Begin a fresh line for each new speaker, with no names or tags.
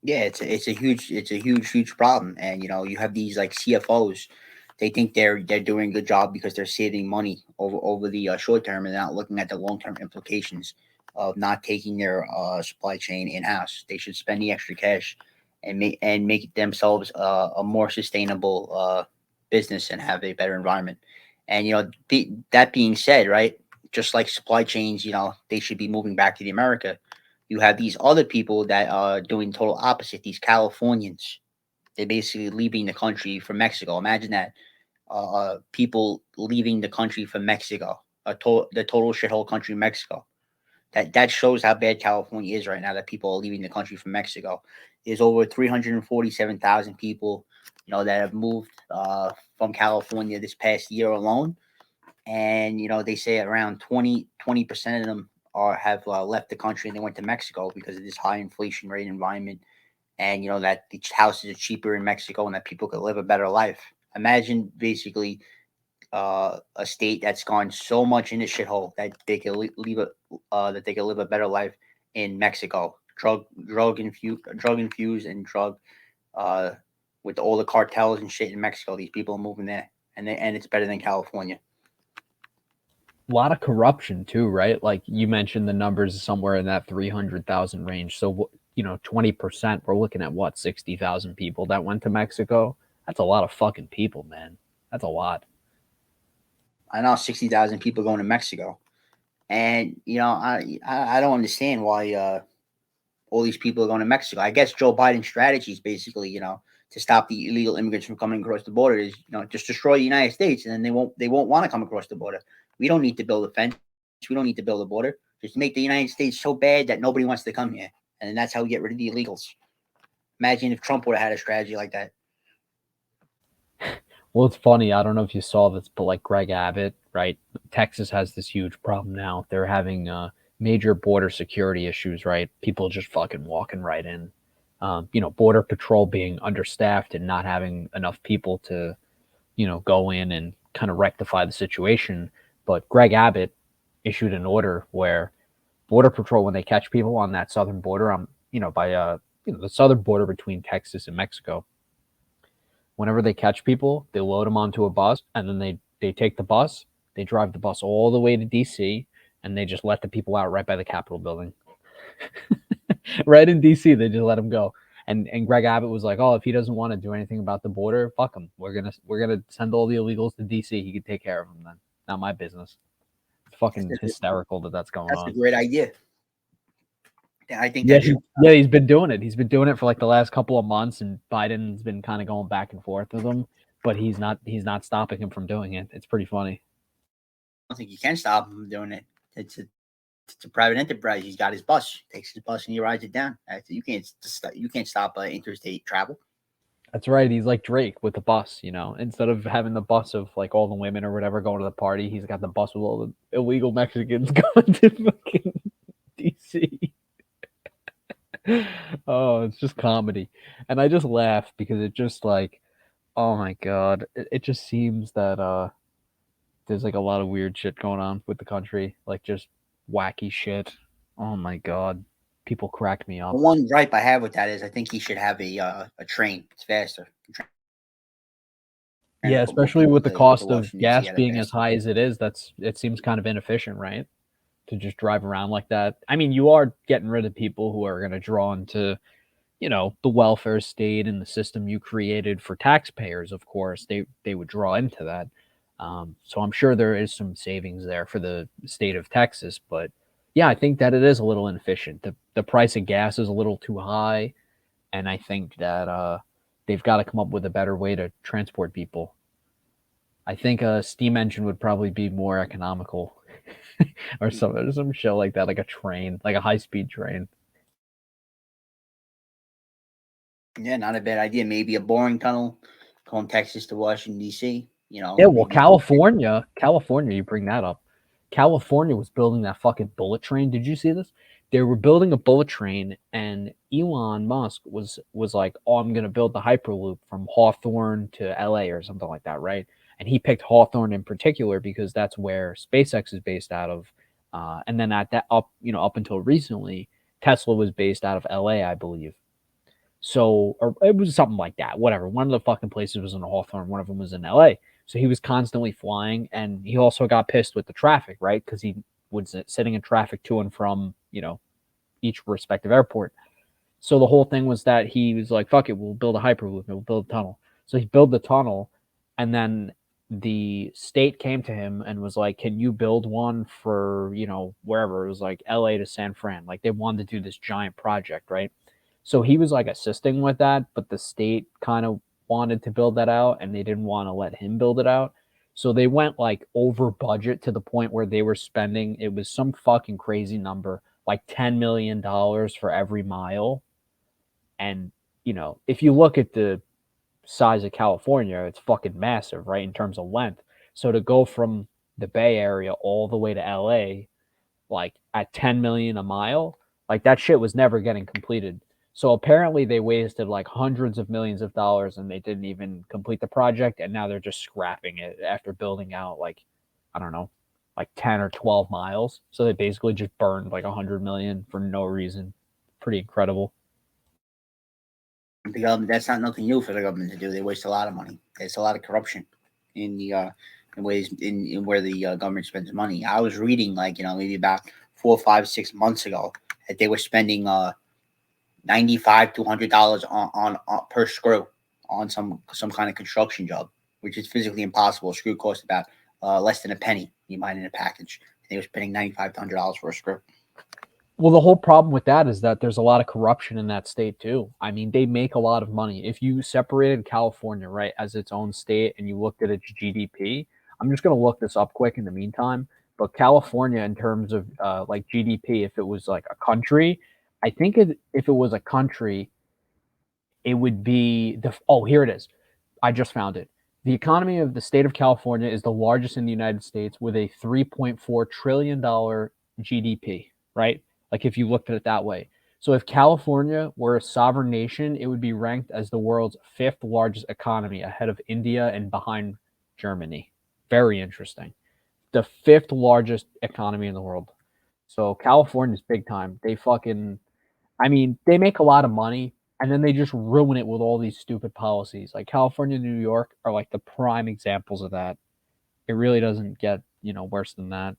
Yeah, it's a huge problem, and you have these like CFOs. They think they're doing a good job because they're saving money over the short term, and they're not looking at the long term implications of not taking their supply chain in house. They should spend the extra cash and make themselves a more sustainable business and have a better environment. And that being said, right, just like supply chains, they should be moving back to the America. You have these other people that are doing total opposite. These Californians, they're basically leaving the country for Mexico. Imagine that, people leaving the country for Mexico, the total shithole country, Mexico. That shows how bad California is right now. That people are leaving the country for Mexico. There's over 347,000 people, that have moved from California this past year alone, and they say around 20% of them have left the country and they went to Mexico because of this high inflation rate environment, and that the houses are cheaper in Mexico and that people could live a better life. Imagine basically a state that's gone so much in the shithole that they could leave a that they could live a better life in Mexico. Drug infused and drug uh, with all the cartels and shit in Mexico. These people are moving there, and it's better than California.
A lot of corruption too, right? Like you mentioned, the numbers somewhere in that 300,000 range. So 20%. We're looking at what, 60,000 people that went to Mexico. That's a lot of fucking people, man. That's a lot.
I know 60,000 people going to Mexico, and I don't understand why all these people are going to Mexico. I guess Joe Biden's strategy is basically to stop the illegal immigrants from coming across the border is just destroy the United States, and then they won't want to come across the border. We don't need to build a fence. We don't need to build a border. Just make the United States so bad that nobody wants to come here, and then that's how we get rid of the illegals. Imagine if Trump would have had a strategy like that.
Well, it's funny. I don't know if you saw this, but like Greg Abbott, right? Texas has this huge problem now. They're having major border security issues, right? People just fucking walking right in. Border patrol being understaffed and not having enough people to, go in and kind of rectify the situation. But Greg Abbott issued an order where border patrol, when they catch people on that southern border, by the southern border between Texas and Mexico, whenever they catch people, they load them onto a bus, and then they take the bus, they drive the bus all the way to DC, and they just let the people out right by the Capitol building. Right in DC, they just let them go. And Greg Abbott was like, "Oh, if he doesn't want to do anything about the border, fuck him. We're gonna send all the illegals to DC. He can take care of them then. Not my business." It's fucking hysterical that that's going
That's a
on.
great idea. I think
Yeah,
that should.
he's been doing it. He's been doing it for like the last couple of months, and Biden's been kind of going back and forth with him, but he's not stopping him from doing it. It's pretty funny.
I don't think you can stop him from doing it. It's a private enterprise. He's got his bus, takes his bus, and he rides it down. You can't stop interstate travel.
That's right. He's like Drake with the bus, Instead of having the bus of like all the women or whatever going to the party, he's got the bus with all the illegal Mexicans going to fucking DC. Oh, it's just comedy. And I just laugh because it just like, oh my god, it just seems that there's like a lot of weird shit going on with the country, like just wacky shit. Oh my god, people crack me
The
up.
one gripe I have with that is I think he should have a train. It's faster. Trying to
Yeah,
put more
especially
people
with the
to
cost of
Washington D.C.
gas
at a
being as
faster
high
rate.
as it is. It seems kind of inefficient, right? To just drive around like that. I mean, you are getting rid of people who are going to draw into, the welfare state and the system you created for taxpayers. Of course, they would draw into that. So I'm sure there is some savings there for the state of Texas, but yeah, I think that it is a little inefficient. The price of gas is a little too high, and I think that they've got to come up with a better way to transport people. I think a steam engine would probably be more economical, or some shit like that, like a train, like a high speed train.
Yeah, not a bad idea. Maybe a boring tunnel from Texas to Washington D.C.
Yeah, well,
Maybe do it.
California, you bring that up. California was building that fucking bullet train. Did you see this? They were building a bullet train, and Elon Musk was like, "Oh, I'm gonna build the Hyperloop from Hawthorne to LA or something like that, right?" And he picked Hawthorne in particular because that's where SpaceX is based out of. And then at that up until recently, Tesla was based out of LA, I believe. So, or it was something like that. Whatever. One of the fucking places was in Hawthorne. One of them was in LA. So he was constantly flying, and he also got pissed with the traffic, right? Because he was sitting in traffic to and from, each respective airport. So the whole thing was that he was like, "Fuck it, we'll build a hyperloop. We'll build a tunnel." So he built the tunnel, and then the state came to him and was like, "Can you build one for wherever?" It was like LA to San Fran. Like they wanted to do this giant project, right? So he was like assisting with that, but the state kind of wanted to build that out, and they didn't want to let him build it out. So they went like over budget to the point where they were spending, it was some fucking crazy number, like $10 million for every mile. And, if you look at the size of California, it's fucking massive, right? In terms of length. So to go from the Bay Area all the way to LA, like at 10 million a mile, like that shit was never getting completed. So apparently they wasted like hundreds of millions of dollars and they didn't even complete the project. And now they're just scrapping it after building out like, I don't know, like 10 or 12 miles. So they basically just burned like 100 million for no reason. Pretty incredible.
The government, that's not nothing new for the government to do. They waste a lot of money. There's a lot of corruption in the in ways in where the government spends money. I was reading like maybe about 4, 5, 6 months ago that they were spending $95 to $100 on per screw on some kind of construction job, which is physically impossible. A screw costs about less than a penny. You buy it in a package. They were spending $95 to $100 for a screw.
Well, the whole problem with that is that there's a lot of corruption in that state too. I mean, they make a lot of money. If you separated California, right, as its own state and you looked at its GDP, I'm just going to look this up quick in the meantime. But California, in terms of like GDP, if it was like a country, I think if it was a country, it would be oh, here it is. I just found it. The economy of the state of California is the largest in the United States with a $3.4 trillion GDP, right? Like if you looked at it that way. So if California were a sovereign nation, it would be ranked as the world's fifth largest economy ahead of India and behind Germany. Very interesting. The fifth largest economy in the world. So California's big time. They fucking, I mean, they make a lot of money and then they just ruin it with all these stupid policies. Like California and New York are like the prime examples of that. It really doesn't get, worse than that.